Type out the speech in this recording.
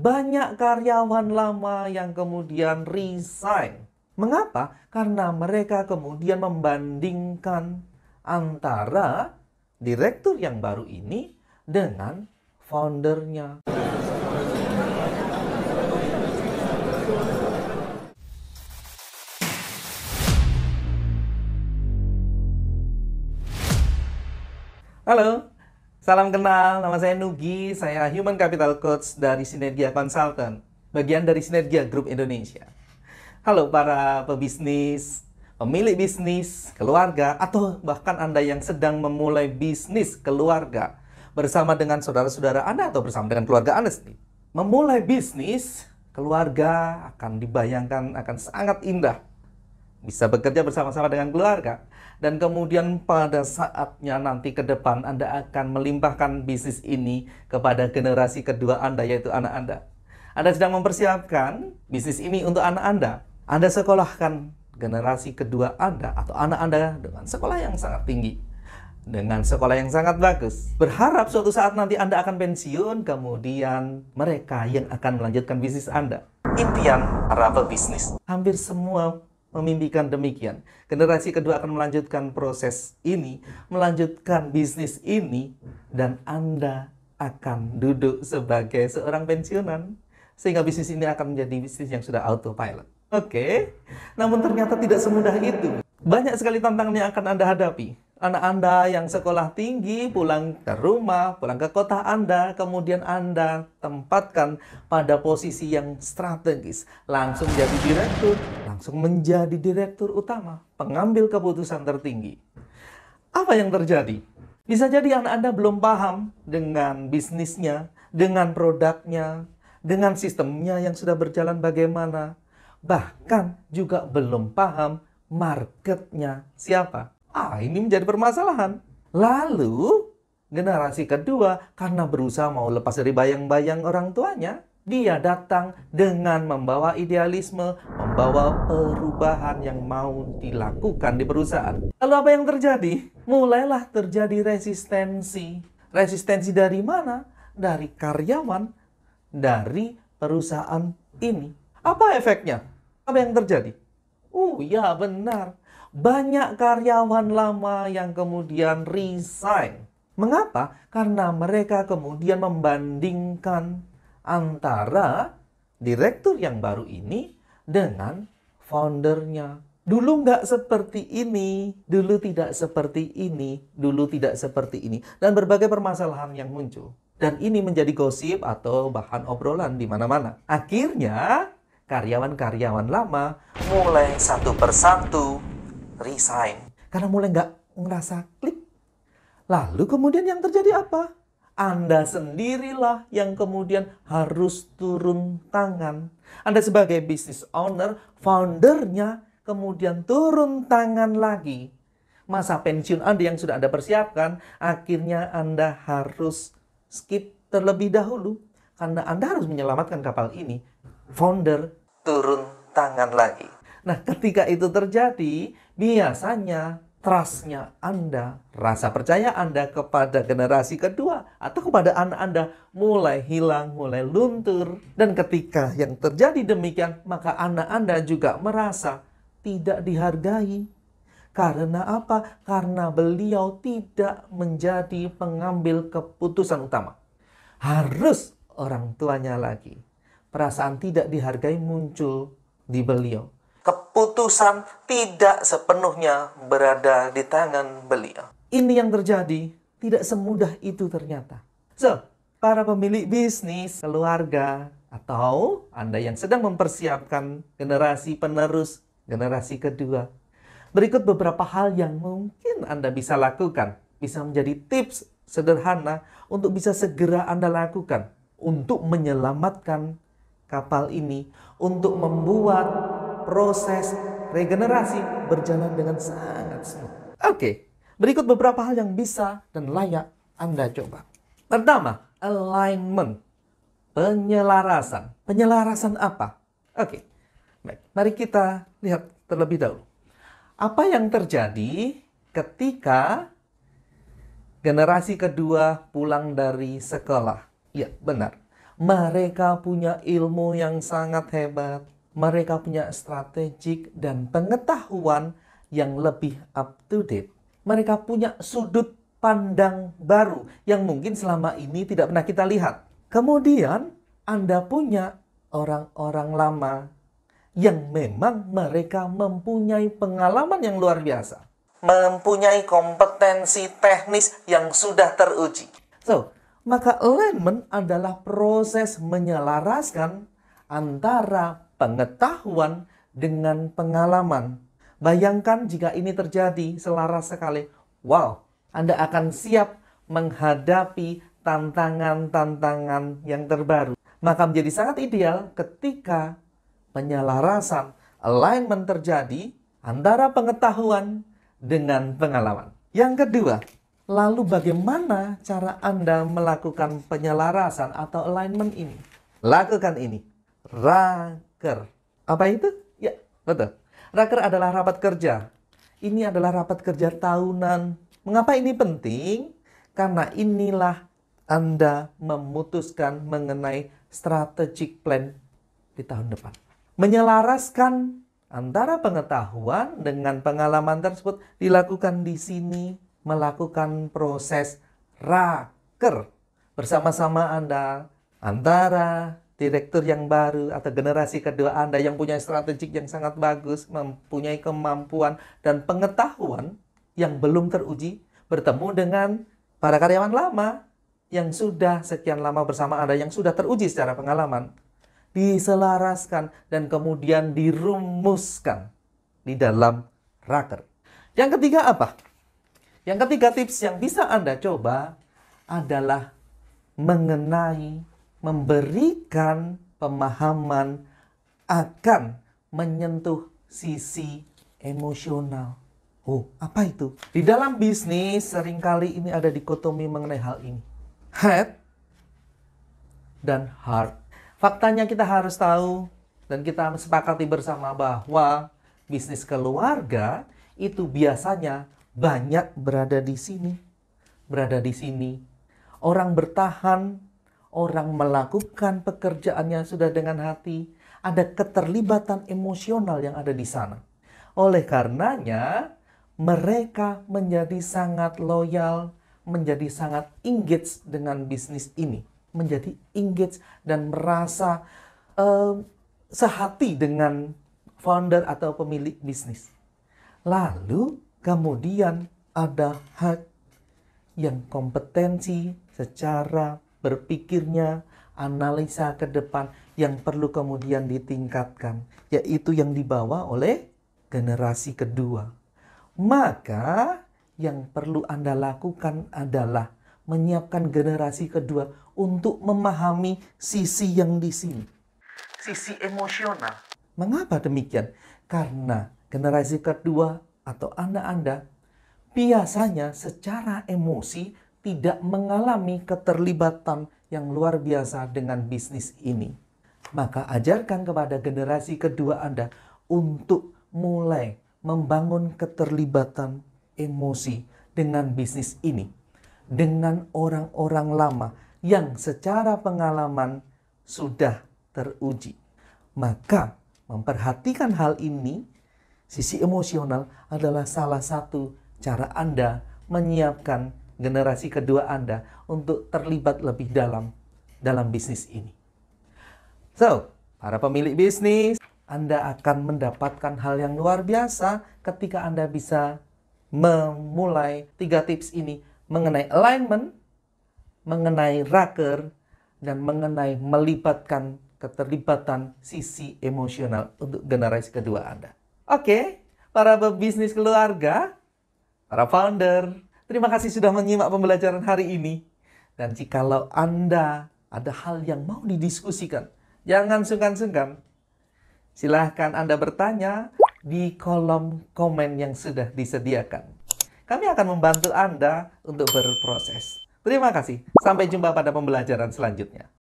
banyak karyawan lama yang kemudian resign. Mengapa? Karena mereka kemudian membandingkan antara direktur yang baru ini dengan foundernya. Halo, salam kenal. Nama saya Nugi, saya Human Capital Coach dari Sinergia Consultant, bagian dari Sinergia Group Indonesia. Halo para pebisnis, pemilik bisnis, keluarga, atau bahkan Anda yang sedang memulai bisnis keluarga bersama dengan saudara-saudara Anda atau bersama dengan keluarga Anda sendiri. Memulai bisnis keluarga akan dibayangkan akan sangat indah. Bisa bekerja bersama-sama dengan keluarga. Dan kemudian pada saatnya nanti ke depan Anda akan melimpahkan bisnis ini kepada generasi kedua Anda, yaitu anak Anda. Anda sedang mempersiapkan bisnis ini untuk anak Anda. Anda sekolahkan generasi kedua Anda atau anak Anda dengan sekolah yang sangat tinggi. Dengan sekolah yang sangat bagus. Berharap suatu saat nanti Anda akan pensiun, kemudian mereka yang akan melanjutkan bisnis Anda. Impian para pebisnis. Hampir semua memimpikan demikian. Generasi kedua akan melanjutkan proses ini, melanjutkan bisnis ini, dan Anda akan duduk sebagai seorang pensiunan. Sehingga bisnis ini akan menjadi bisnis yang sudah autopilot. Oke, namun ternyata tidak semudah itu. Banyak sekali tantangan yang akan Anda hadapi. Anak Anda yang sekolah tinggi pulang ke rumah, pulang ke kota Anda, kemudian Anda tempatkan pada posisi yang strategis. Langsung jadi direktur, langsung menjadi direktur utama, pengambil keputusan tertinggi. Apa yang terjadi? Bisa jadi anak Anda belum paham dengan bisnisnya, dengan produknya, dengan sistemnya yang sudah berjalan bagaimana. Bahkan juga belum paham marketnya siapa. Ini menjadi permasalahan. Lalu, generasi kedua, karena berusaha mau lepas dari bayang-bayang orang tuanya, dia datang dengan membawa idealisme, membawa perubahan yang mau dilakukan di perusahaan. Lalu apa yang terjadi? Mulailah terjadi resistensi. Resistensi dari mana? Dari karyawan, dari perusahaan ini. Apa efeknya? Apa yang terjadi? Ya benar. Banyak karyawan lama yang kemudian resign. Mengapa? Karena mereka kemudian membandingkan antara direktur yang baru ini dengan foundernya. Dulu nggak seperti ini, dulu tidak seperti ini, dulu tidak seperti ini. Dan berbagai permasalahan yang muncul. Dan ini menjadi gosip atau bahan obrolan di mana-mana. Akhirnya, karyawan-karyawan lama mulai satu persatu resign. Karena mulai nggak ngerasa klik. Lalu kemudian yang terjadi apa? Anda sendirilah yang kemudian harus turun tangan. Anda sebagai business owner, foundernya kemudian turun tangan lagi. Masa pensiun Anda yang sudah Anda persiapkan, akhirnya Anda harus skip terlebih dahulu. Karena Anda harus menyelamatkan kapal ini. Founder turun tangan lagi. Nah, ketika itu terjadi, biasanya trust-nya Anda, rasa percaya Anda kepada generasi kedua atau kepada anak Anda mulai hilang, mulai luntur. Dan ketika yang terjadi demikian, maka anak Anda juga merasa tidak dihargai. Karena apa? Karena beliau tidak menjadi pengambil keputusan utama. Harus orang tuanya lagi. Perasaan tidak dihargai muncul di beliau. Keputusan tidak sepenuhnya berada di tangan beliau. Ini yang terjadi. Tidak semudah itu ternyata. Para pemilik bisnis, keluarga, atau Anda yang sedang mempersiapkan generasi penerus, generasi kedua. Berikut beberapa hal yang mungkin Anda bisa lakukan. Bisa menjadi tips sederhana untuk bisa segera Anda lakukan. Untuk menyelamatkan kapal ini. Untuk membuat proses regenerasi berjalan dengan sangat smooth. Oke, berikut beberapa hal yang bisa dan layak Anda coba. Pertama, alignment. Penyelarasan. Penyelarasan apa? Oke, baik. Mari kita lihat terlebih dahulu. Apa yang terjadi ketika generasi kedua pulang dari sekolah? Ya, benar. Mereka punya ilmu yang sangat hebat. Mereka punya strategik dan pengetahuan yang lebih up to date. Mereka punya sudut pandang baru yang mungkin selama ini tidak pernah kita lihat. Kemudian Anda punya orang-orang lama yang memang mereka mempunyai pengalaman yang luar biasa. Mempunyai kompetensi teknis yang sudah teruji. Maka alignment adalah proses menyelaraskan antara pengetahuan dengan pengalaman. Bayangkan jika ini terjadi selaras sekali. Wow, Anda akan siap menghadapi tantangan-tantangan yang terbaru. Maka menjadi sangat ideal ketika penyelarasan alignment terjadi antara pengetahuan dengan pengalaman. Yang kedua, lalu bagaimana cara Anda melakukan penyelarasan atau alignment ini? Lakukan ini. Raker. Apa itu? Ya, betul. Raker adalah rapat kerja. Ini adalah rapat kerja tahunan. Mengapa ini penting? Karena inilah Anda memutuskan mengenai strategic plan di tahun depan. Menyelaraskan antara pengetahuan dengan pengalaman tersebut dilakukan di sini, melakukan proses raker bersama-sama Anda, antara direktur yang baru atau generasi kedua Anda yang punya strategik yang sangat bagus, mempunyai kemampuan dan pengetahuan yang belum teruji, bertemu dengan para karyawan lama yang sudah sekian lama bersama Anda, yang sudah teruji secara pengalaman, diselaraskan dan kemudian dirumuskan di dalam raker. Yang ketiga apa? Yang ketiga tips yang bisa Anda coba adalah mengenai, memberikan pemahaman akan menyentuh sisi emosional. Oh, apa itu? Di dalam bisnis seringkali ini ada dikotomi mengenai hal ini. Head dan heart. Faktanya kita harus tahu dan kita sepakati bersama bahwa bisnis keluarga itu biasanya banyak berada di sini, berada di sini. Orang bertahan, orang melakukan pekerjaannya sudah dengan hati, ada keterlibatan emosional yang ada di sana. Oleh karenanya, mereka menjadi sangat loyal, menjadi sangat engage dengan bisnis ini. Menjadi engage dan merasa sehati dengan founder atau pemilik bisnis. Lalu kemudian ada heart yang kompetensi secara berpikirnya, analisa ke depan yang perlu kemudian ditingkatkan, yaitu yang dibawa oleh generasi kedua. Maka yang perlu Anda lakukan adalah menyiapkan generasi kedua untuk memahami sisi yang di sini. Sisi emosional. Mengapa demikian? Karena generasi kedua atau anak Anda biasanya secara emosi tidak mengalami keterlibatan yang luar biasa dengan bisnis ini. Maka ajarkan kepada generasi kedua Anda untuk mulai membangun keterlibatan emosi dengan bisnis ini. Dengan orang-orang lama yang secara pengalaman sudah teruji. Maka memperhatikan hal ini, sisi emosional adalah salah satu cara Anda menyiapkan generasi kedua Anda untuk terlibat lebih dalam bisnis ini. So, para pemilik bisnis, Anda akan mendapatkan hal yang luar biasa ketika Anda bisa memulai 3 tips ini mengenai alignment, mengenai raker, dan mengenai melibatkan keterlibatan sisi emosional untuk generasi kedua Anda. Oke, para pebisnis keluarga, para founder, terima kasih sudah menyimak pembelajaran hari ini. Dan jikalau Anda ada hal yang mau didiskusikan, jangan sungkan-sungkan. Silahkan Anda bertanya di kolom komen yang sudah disediakan. Kami akan membantu Anda untuk berproses. Terima kasih. Sampai jumpa pada pembelajaran selanjutnya.